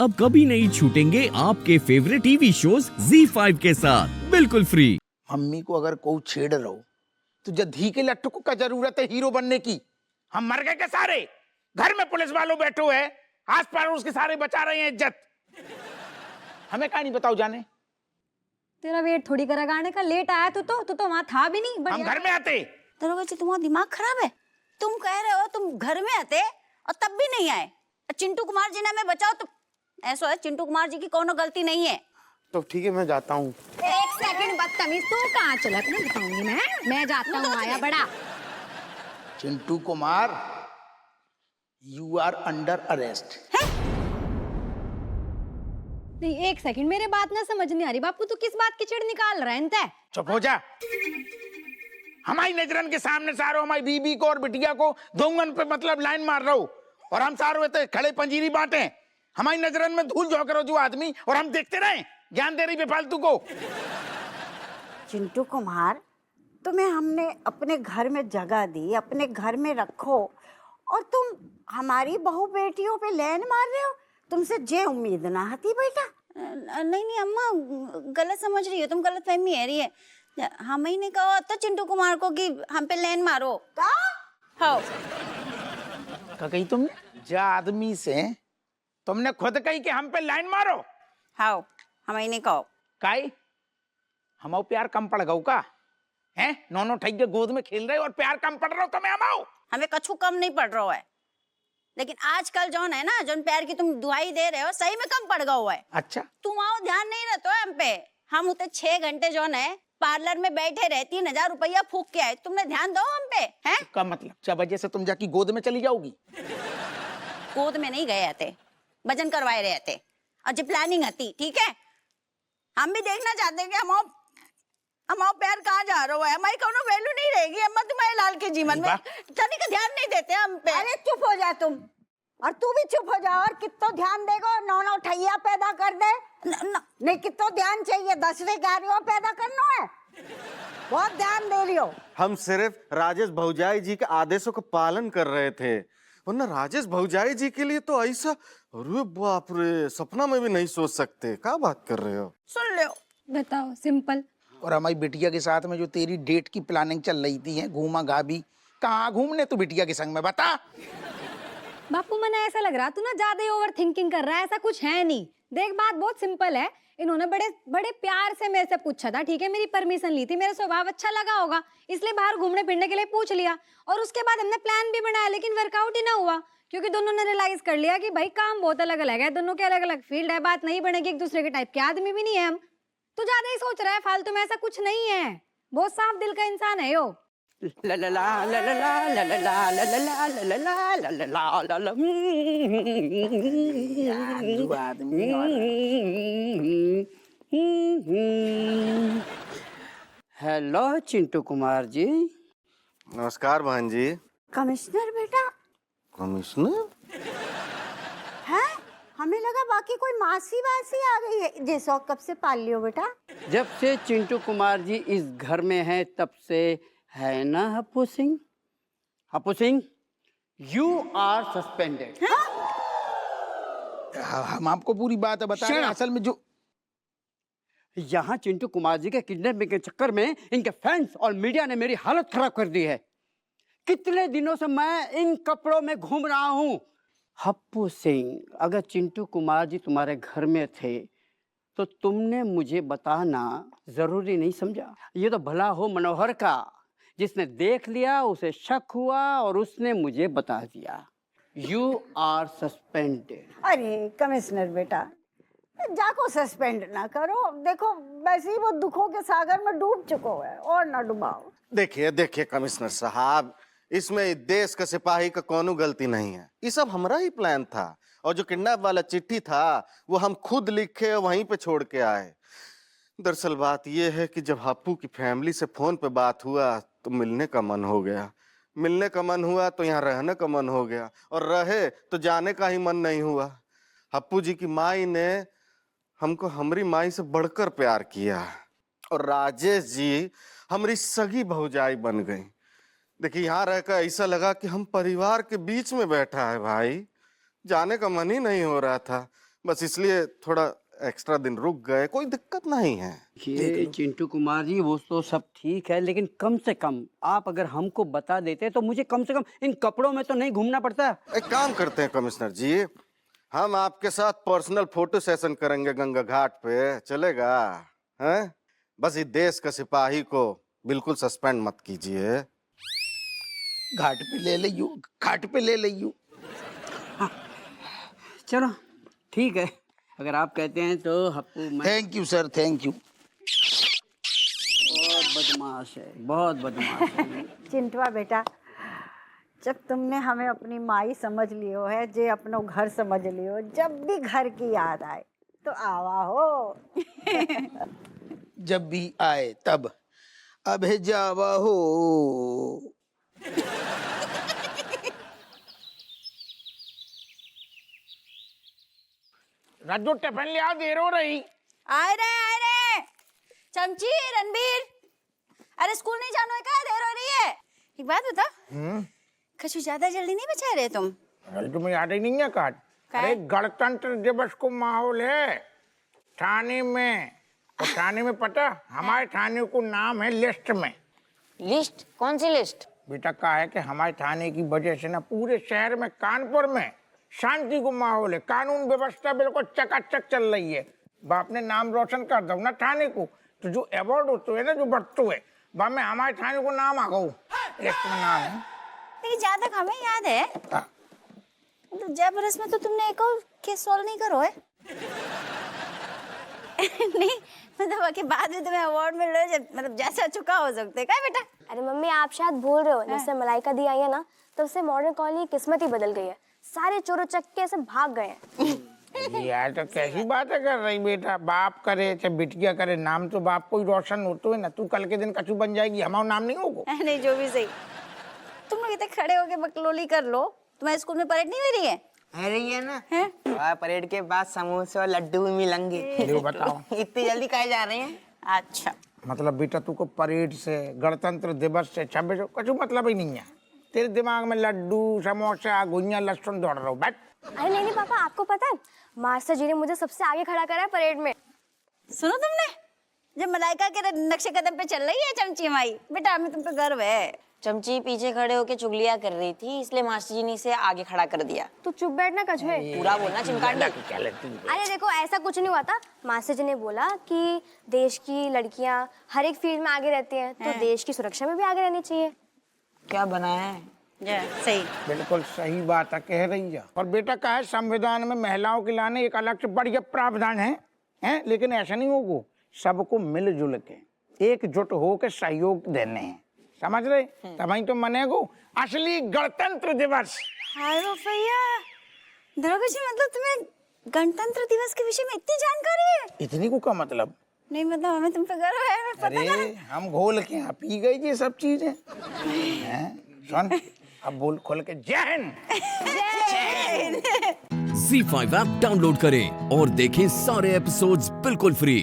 अब कभी नहीं छूटेंगे आपके फेवरेट टीवी शोज ZEE5 के साथ बिल्कुल फ्री। मम्मी को अगर कोई छेड़ रहो तो जद्दी के लट्टू को क्या जरूरत है हीरो बनने की? हम मर गए क्या सारे? घर में पुलिस वालों बैठे हुए हैं, आस पड़ोस के सारे बचा रहे हैं इज्जत। हमें कहानी बताओ जाने। तेरा वेट थोड़ी करा गाने का, लेट आया तू तो वहां था भी नहीं। हम घर में आते। दरोगा जी तुम्हारा दिमाग खराब है। तुम कह रहे हो तुम घर में आते और तब भी नहीं आए। चिंटू कुमार जी ने हमें बचाओ तो ऐसा है, चिंटू कुमार जी की कोनो गलती नहीं है। तो ठीक है मैं जाता हूँ। एक सेकंड बदतमीज, तू कहाँ चला? मैं बताऊंगी मैं जाता हूँ। आया बड़ा Chintu Kumar, you are under arrest. नहीं, एक सेकंड, मेरे बात ना समझ नहीं आ रही। बापू तू किस बात की चिढ़ निकाल रहा है इनते? चुप हो जा। हमारी नजरन के सामने सारो हमारी बीबी को और बिटिया को दोंगन पे मतलब लाइन मार रहा हूँ और हम सारो तो खड़े पंजीरी बांटे। हमारी नजरन में धूल झोंक रहा जो आदमी और हम देखते रहे, ज्ञान दे रही बेफालतू को। चिंटू कुमार, तुम्हें हमने अपने घर में जगह दी, अपने घर में रखो और तुम हमारी बहू बेटियों पे लैन मार रहे हो। तुमसे जे उम्मीद ना आती बेटा। नहीं अम्मा, गलत समझ रही हो तुम, गलत फहमी है रही है। हम ही ने कहा तो चिंटू कुमार को कि हम पे लैन मारो। हाँ क्या कही तुमने? जा आदमी से तुमने खुद कही कि हम पे लाइन मारो। हाँ हम ही ने कहो। काई हमाओ प्यार कम पड़ गऊ का हैं? नौनो ठग के गोद में खेल रहे हो और प्यार कम पड़ रहा हो तुम्हें? हमाओ हमें कछु कम नहीं पड़ रहा है, लेकिन आजकल जो है ना, जो प्यार की तुम दुहाई दे रहे हो सही में कम पड़ गया हुआ है। अच्छा तुम आओ ध्यान नहीं रहता है हम पे। हम उतने 6 घंटे जो है पार्लर में बैठे रहे, 3,000 रुपया फूक के आए। तुमने ध्यान दो हम पे हैं? का मतलब 6 बजे से तुम जाके गोद में चली जाओगी? गोद में नहीं गए थे, भजन करवाए रहे थे और जो प्लानिंग थी। ठीक है, हम भी देखना चाहते हैं कि हमारा प्यार कहाँ जा रहा है। हमारी कोनो वैल्यू नहीं रहेगी अम्मा तुम्हारे लाल के जीवन में। तनिक का ध्यान नहीं देते हम पे। अरे चुप हो जा तुम, और तू भी चुप हो जा। और कितो ध्यान देगो, नौ ठैया पैदा कर दे। नहीं कितो ध्यान चाहिए, 10वें 11वें पैदा करना है। बहुत ध्यान दे लियो। हम सिर्फ राजेश भौजाई जी के आदेशों का पालन कर रहे थे, वरना राजेश भौजाई जी के लिए तो ऐसा, अरे बाप रे, सपना में भी नहीं सोच सकते। क्या बात कर रहे हो? सुन लो, बताओ सिंपल। और हमारी बिटिया के साथ में जो तेरी डेट की प्लानिंग चल रही थी, है घूमा गाभी, कहाँ घूमने तू बिटिया के संग में? बता। बापू मने ऐसा लग रहा तू ना ज्यादा ही ओवर थिंकिंग कर रहा है। ऐसा कुछ है नहीं। देख बात बहुत सिंपल है। इन्होंने बड़े बड़े प्यार से मेरे से पूछा था, ठीक है, मेरी परमिशन ली थी, मेरा स्वभाव अच्छा लगा होगा इसलिए बाहर घूमने फिरने के लिए पूछ लिया। और उसके बाद हमने प्लान भी बनाया, लेकिन वर्कआउट ही ना हुआ क्योंकि दोनों ने रियलाइज कर लिया कि भाई काम बहुत अलग अलग है, दोनों के अलग अलग फील्ड है, बात नहीं बनेगी, एक दूसरे के टाइप के आदमी भी नहीं है हम। तू ज्यादा ही सोच रहा है फालतू में, ऐसा कुछ नहीं है। बहुत साफ दिल का इंसान है यो। ला ला ला ला ला ला ला ला ला ला ला ला ला ला ला ला ला। हेलो चिंटू कुमार जी। नमस्कार बहन जी। कमिश्नर बेटा कमिश्नर है? हमें लगा बाकी कोई मासी वासी आ गई है। जे शौक कब से पाल लियो बेटा? जब से चिंटू कुमार जी इस घर में हैं तब से, है ना Happu Singh? Happu Singh, you are suspended. हम आपको पूरी बात बता रहे हैं। असल में जो यहाँ चिंटू कुमार जी के किडनैपिंग के चक्कर में इनके फैंस और मीडिया ने मेरी हालत खराब कर दी है। कितने दिनों से मैं इन कपड़ों में घूम रहा हूँ। हप्पू सिंह, अगर चिंटू कुमार जी तुम्हारे घर में थे तो तुमने मुझे बताना जरूरी नहीं समझा? ये तो भला हो मनोहर का, जिसने देख लिया, उसे शक हुआ और उसने मुझे बता दिया। You are suspended. अरे कमिश्नर बेटा, जाको सस्पेंड ना करो। देखो वैसे ही वो दुखों के सागर में डूब चुको है, और ना डुबाओ। देखिए देखिए कमिश्नर साहब, इसमें देश का सिपाही का कोनो गलती नहीं है। ये सब हमारा ही प्लान था, और जो किडनैप वाला चिट्ठी था वो हम खुद लिखे वहीं पे छोड़ के आए। दरअसल बात ये है कि जब हप्पू की फैमिली से फोन पे बात हुआ तो मिलने का मन हो गया, मिलने का मन हुआ तो यहाँ रहने का मन हो गया, और रहे तो जाने का ही मन नहीं हुआ। हप्पू जी की माई ने हमको हमारी माई से बढ़कर प्यार किया, और राजेश जी हमारी सगी भौजाई बन गई। देखिए यहाँ रहकर ऐसा लगा कि हम परिवार के बीच में बैठा है भाई। जाने का मन ही नहीं हो रहा था, बस इसलिए थोड़ा एक्स्ट्रा दिन रुक गए, कोई दिक्कत नहीं है। ये चिंटू कुमार जी वो तो सब ठीक है, लेकिन कम से कम आप अगर हमको बता देते तो मुझे कम से कम इन कपड़ों में तो नहीं घूमना पड़ता। एक काम करते हैं कमिश्नर जी, हम आपके साथ पर्सनल फोटो सेशन करेंगे गंगा घाट पे, चलेगा? हैं? बस इस देश का सिपाही को बिल्कुल सस्पेंड मत कीजिए। घाट पे ले लियो, घाट पे ले लियो। चलो ठीक है, अगर आप कहते हैं तो हप्पू मैं thank you sir, thank you. बहुत बदमाश है, बहुत बदमाश है। चिंटुआ बेटा, जब तुमने हमें अपनी माई समझ लियो है, जे अपनो घर समझ लियो, जब भी घर की याद आए तो आवा हो। जब भी आए तब अब जावा हो। राजू टिफिन ले आ, देर हो रही। आए रे चमची रणबीर, अरे स्कूल नहीं जाना है क्या, देर हो रही है। एक बात बता, कुछ ज्यादा जल्दी नहीं बचा रहे तुम? तुम्हें याद ही नहीं है काट? अरे गणतंत्र दिवस को माहौल है थाने में, और थाने में पता हमारे थाने को नाम है लिस्ट में। लिस्ट? कौन सी लिस्ट? बेटा कहा है कि हमारे थाने की वजह से ना पूरे शहर में, कानपुर में शांति को माहौल है, कानून व्यवस्था बिल्कुल चकाचक चल रही है। बाप ने नाम रोशन कर दो ना थाने को, तो जो अवार्ड होते है ना, जो बढ़ते हुए बाप में हमारे थाने को नाम आ गो, लिस्ट में नाम है। लेकिन जहाँ तक हमें याद है, मतलब जय बरस में तो तुमने एक और केस सॉल्व नहीं करो है। नहीं मतलब के बाद में तुम्हें अवार्ड मिल रहा है, मतलब जैसा चुका हो सकते क्या बेटा? अरे मम्मी आप शायद भूल रहे हो, जब से मलाइका दी आई है ना, तब से मॉडर्न कॉलोनी की किस्मत ही बदल गई है। सारे चोरों चक्के से भाग गए हैं। यार तो कैसी बातें कर रही बेटा, बाप करे चाहे बिटिया करे, नाम तो बाप को ही रोशन होते है ना। तू कल के दिन कछु बन जाएगी, हमारा नाम नहीं होगा। नहीं जो भी सही, तुम लोग इतने खड़े होके बकलोली कर लो, तुम्हारे स्कूल में परेड नहीं हो रही है? अरे ये ना परेड के बाद समोसे और लड्डू भी मिलेंगे। देखो बताओ इतनी जल्दी कहे जा रहे हैं? अच्छा मतलब बेटा तू को परेड से, गणतंत्र दिवस से, 26 कछु मतलब ही नहीं है। तेरे दिमाग में लड्डू समोसा गुजिया लहसुन दौड़ रहा हूँ। बैठ। अरे नहीं पापा, आपको पता है मास्टर जी ने मुझे सबसे आगे खड़ा करा है परेड में। सुनो तुमने, जब मलाइका के नक्शे कदम पे चल रही है चमची माई, बेटा हमें तुम पे गर्व है। चमची पीछे खड़े होके चुगलियां कर रही थी, इसलिए मास्टर जी ने इसे आगे खड़ा कर दिया। तो चुप बैठना कछुए, पूरा बोलना चिमकांडी। अरे देखो ऐसा कुछ नहीं हुआ था, मास्टर जी ने बोला कि देश की लड़कियां हर एक फील्ड में आगे रहती हैं, तो देश की सुरक्षा में भी आगे रहनी चाहिए। क्या बनाया है? सही, बिल्कुल सही बात है, कह रही है। और बेटा का है संविधान में महिलाओं के लाने एक अलग से बढ़िया प्रावधान है, लेकिन ऐसा नहीं होगा, सबको मिलजुल के एकजुट होकर सहयोग देने हैं, समझ रहे? तभी तो मनेगो असली गणतंत्र दिवस। हाय भैया, दरोगा जी मतलब तुम्हें गणतंत्र दिवस के विषय में इतनी जानकारी है? इतनी को का मतलब? नहीं मतलब हमें तुम पे गर्व है, हमें पता था। अरे हम घोल के यहाँ पी गई ये सब चीजें। सुन अब बोल खोल के, जय हिंद। Z5 ऐप डाउनलोड करें और देखें सारे एपिसोड्स बिल्कुल फ्री।